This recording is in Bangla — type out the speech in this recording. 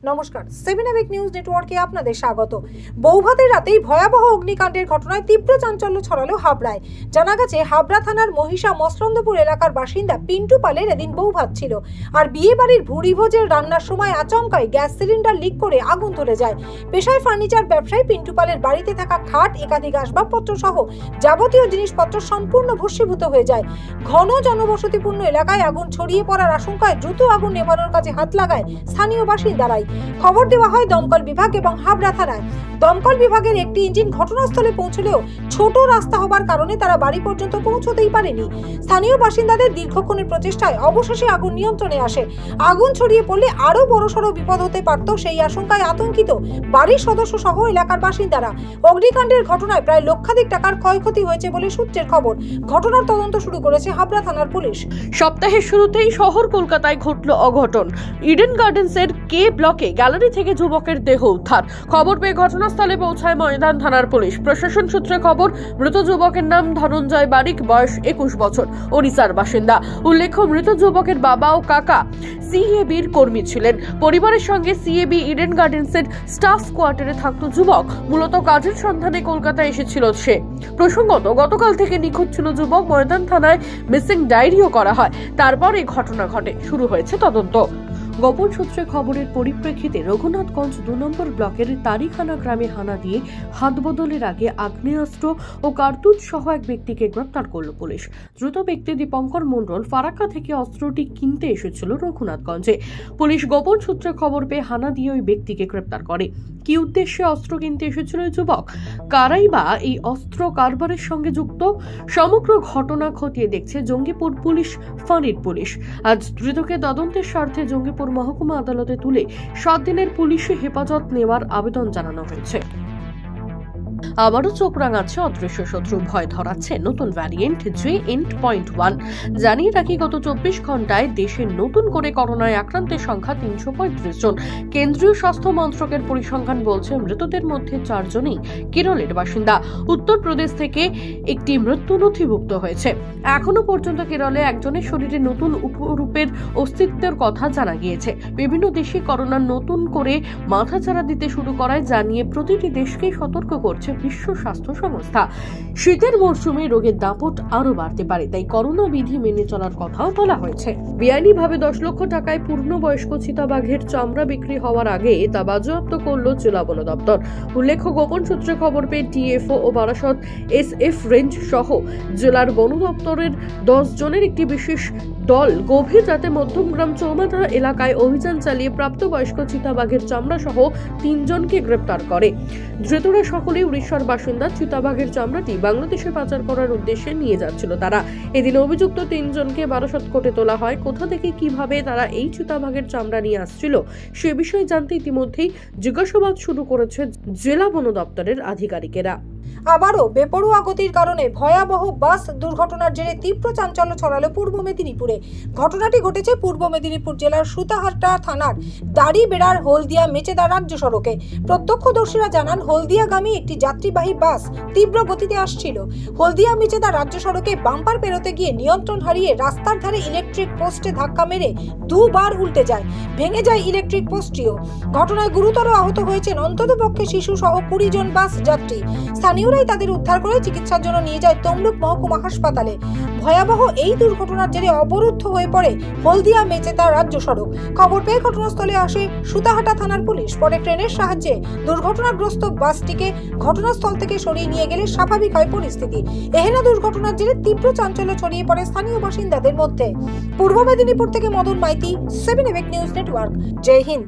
নমস্কার, 7 এবিক নিউজ নেটওয়ার্কে আপনাদের স্বাগত। বৌভাতের রাতেই ভয়াবহ অগ্নিকাণ্ডের ঘটনায় তীব্র চাঞ্চল্য ছড়ালো হাবড়ায়। জানা গেছে, হাবড়া থানার মহিষা মসলন্দপুর এলাকার বাসিন্দা পিন্টু পালের এদিন বৌভাত ছিল। আর বিয়ে বাড়ির ভুঁড়ি ভোজের রান্নার সময় আচমকাই গ্যাস সিলিন্ডার লিক করে আগুন ধরে যায়। পেশায় ফার্নিচার ব্যবসায়ী পিন্টু পালের বাড়িতে থাকা খাট, একাধিক আসবাবপত্র সহ যাবতীয় জিনিসপত্র সম্পূর্ণ ভস্মীভূত হয়ে যায়। ঘন জনবসতিপূর্ণ এলাকায় আগুন ছড়িয়ে পড়ার আশঙ্কায় দ্রুত আগুন নেভানোর কাজে হাত লাগায় স্থানীয় বাসিন্দারাই। খবর দেওয়া হয় দমকল বিভাগ এবং হাবড়া থানায়। দমকল বিভাগের একটি ইঞ্জিন ঘটনাস্থলে পৌঁছলেও ছোট রাস্তা হবার কারণে তারা বাড়ি পর্যন্ত পৌঁছতেই পারেনি। স্থানীয় বাসিন্দাদের দীর্ঘক্ষণের প্রচেষ্টায় অবশেষে আগুন নিয়ন্ত্রণে আসে। আগুন ছড়িয়ে পড়লে আরো বড়সড় বিপদ হতে পারত, সেই আশঙ্কায় আতঙ্কিত বাড়ির সদস্য সহ এলাকার বাসিন্দারা। অগ্নিকাণ্ডের ঘটনায় প্রায় লক্ষাধিক টাকার ক্ষয়ক্ষতি হয়েছে বলে সূত্রের খবর। ঘটনার তদন্ত শুরু করেছে হাবড়া থানার পুলিশ। সপ্তাহের শুরুতেই শহর কলকাতায় ঘটল অঘটন। ইডেন গার্ডেন্সের কে ব্লকে গ্যালারি থেকে যুবকের দেহ উদ্ধার। খবর পেয়ে ঘটনাস্থলে পৌঁছায় ময়দান থানার পুলিশ। প্রশাসন সূত্রে খবর, মৃত যুবকের নাম ধনঞ্জয় বারিক, বয়স 21 বছর, ওড়িশার বাসিন্দা। উল্লেখ্য, মৃত যুবকের বাবা ও কাকা সিএবির কর্মী ছিলেন। পরিবারের সঙ্গে সিএবি ইডেন গার্ডেন্সের স্টাফ কোয়ার্টারে থাকত যুবক। মূলত কাজের সন্ধানে কলকাতায় এসেছিল সে। প্রসঙ্গত, গতকাল থেকে নিখোঁজ ছিল যুবক। ময়দান থানায় মিসিং ডায়েরিও করা হয়। তারপর এই ঘটনা ঘটে। শুরু হয়েছে তদন্ত। গোপন সূত্রে খবরের পরিপ্রেক্ষিতে রঘুনাথগঞ্জ 2 নম্বর ব্লকের তারিখানা গ্রামে হানা দিয়ে হাত বদলের আগে আগ্নেয়াস্ত্র ও কার্তুজ সহ এক ব্যক্তিকে গ্রেপ্তার করল পুলিশ। দ্রুত ব্যক্তি দীপঙ্কর মণ্ডল ফারাক্কা থেকে অস্ত্রটি কিনতে এসেছিল রঘুনাথগঞ্জে। পুলিশ গোপন সূত্রে খবর পেয়ে হানা দিয়ে ওই ব্যক্তিকে গ্রেপ্তার করে। কি উদ্দেশ্যে অস্ত্র কিনতে এসেছিল ওই যুবক, কারাই বা এই অস্ত্র কারবারের সঙ্গে যুক্ত, সমগ্র ঘটনা খতিয়ে দেখছে জঙ্গিপুর পুলিশ ফাঁড়ির পুলিশ। আজ ধৃতকে তদন্তের স্বার্থে জঙ্গিপুর মহকুমা আদালতে তুলে 7 দিনের পুলিশি হেফাজত নেওয়ার আবেদন জানানো হয়েছে। আবারও চোখ রাঙাচ্ছে অদৃশ্য শত্রু, ভয় ধরাচ্ছে নতুন ভ্যারিয়েন্ট JN.1। জানিয়ে রাখি, গত 24 ঘন্টায় দেশে নতুন করে করোনায় আক্রান্তের সংখ্যা 335 জন। কেন্দ্রীয় স্বাস্থ্য মন্ত্রকের পরিসংখ্যান বলছে, মৃতদের মধ্যে 4 জনই কেরলের বাসিন্দা। উত্তরপ্রদেশ থেকে একটি মৃত্যু নথিভুক্ত হয়েছে। এখনো পর্যন্ত কেরলে একজনের শরীরে নতুন উপরূপের অস্তিত্বের কথা জানা গিয়েছে। বিভিন্ন দেশে করোনা নতুন করে মাথাচাড়া দিতে শুরু করায় জানিয়ে প্রতিটি দেশকে সতর্ক করছে বিশ্ব স্বাস্থ্য সংস্থা। শীতের মরশুমে রোগের দাপট আরো বাড়তে পারে, তাই করোনা বিধি মেনে চলার কথাও বলা হয়েছে। বেআইনিভাবে 10 লক্ষ টাকায় পূর্ণবয়স্ক চিতাবাঘের চামড়া বিক্রি হওয়ার আগে তা বাজেয়াপ্ত করল জেলা বন দপ্তর। উল্লেখ্য, গোপন সূত্রে খবর পেয়ে টিএফও ও বারাসত SF রেঞ্জ সহ জেলার বন দপ্তরের 10 জনের একটি বিশেষ দল গভীর রাতে মধ্যমগ্রাম চৌমাথা এলাকায় অভিযান চালিয়ে প্রাপ্তবয়স্ক চিতাবাঘের চামড়া সহ 3 জনকে গ্রেপ্তার করে। ধৃতরা সকলেই উড়িষ্যার বাসিন্দা। চিতাবাঘের চামড়াটি বাংলাদেশে পাচার করার উদ্দেশ্যে নিয়ে যাচ্ছিল তারা। এদিন অভিযুক্ত 3 জনকে বারাসত কোর্টে তোলা হয়। কোথা থেকে কিভাবে তারা এই চিতাবাঘের চামড়া নিয়ে আসছিল সে বিষয়ে জানতে ইতিমধ্যেই জিজ্ঞাসাবাদ শুরু করেছে জেলা বন দপ্তরের আধিকারিকেরা। আবারও বেপরোয়া গতির কারণে ভয়াবহ বাস দুর্ঘটনার জেরে তীব্র চাঞ্চল্য ছড়ালো পূর্ব মেদিনীপুরে। ঘটনাটি ঘটেছে পূর্ব মেদিনীপুর জেলার সুতাহাটা থানার দাড়িবেড়ার হলদিয়া মেচেদা রাজ্য সড়কে। প্রত্যক্ষদর্শীরা জানান, হলদিয়াগামী একটি যাত্রীবাহী বাস তীব্র গতিতে আসছিল। হলদিয়া মেচেদা রাজ্য সড়কে বাম্পার পেরোতে গিয়ে নিয়ন্ত্রণ হারিয়ে রাস্তার ধারে ইলেকট্রিক পোস্টে ধাক্কা মেরে 2 বার উল্টে যায়। ভেঙে যায় ইলেকট্রিক পোস্টটিও। ঘটনায় গুরুতর আহত হয়েছেন অন্ততপক্ষে শিশু সহ 20 জন বাস যাত্রী। স্থানীয়রাই তাদের উদ্ধার করে চিকিৎসার জন্য নিয়ে যায় তমলুক মহকুমা হাসপাতালে। ভয়াবহ এই দুর্ঘটনার জেরে অবরুদ্ধ হয়ে পড়ে হলদিয়া মেচেদা রাজ্য সড়ক। খবর পেয়ে ঘটনাস্থলে আসে সুতাহাটা থানার পুলিশ। পরে ট্রেনের সাহায্যে দুর্ঘটনাগ্রস্ত বাসটিকে ঘটনাস্থল থেকে সরিয়ে নিয়ে গেলে স্বাভাবিক হয় পরিস্থিতি। এহেন দুর্ঘটনার জেরে তীব্র চাঞ্চল্য ছড়িয়ে পড়ে স্থানীয় বাসিন্দাদের মধ্যে। পূর্ব মেদিনীপুর থেকে মদন মাইতি, 7 এবিক নিউজ নেটওয়ার্ক। জয় হিন্দ।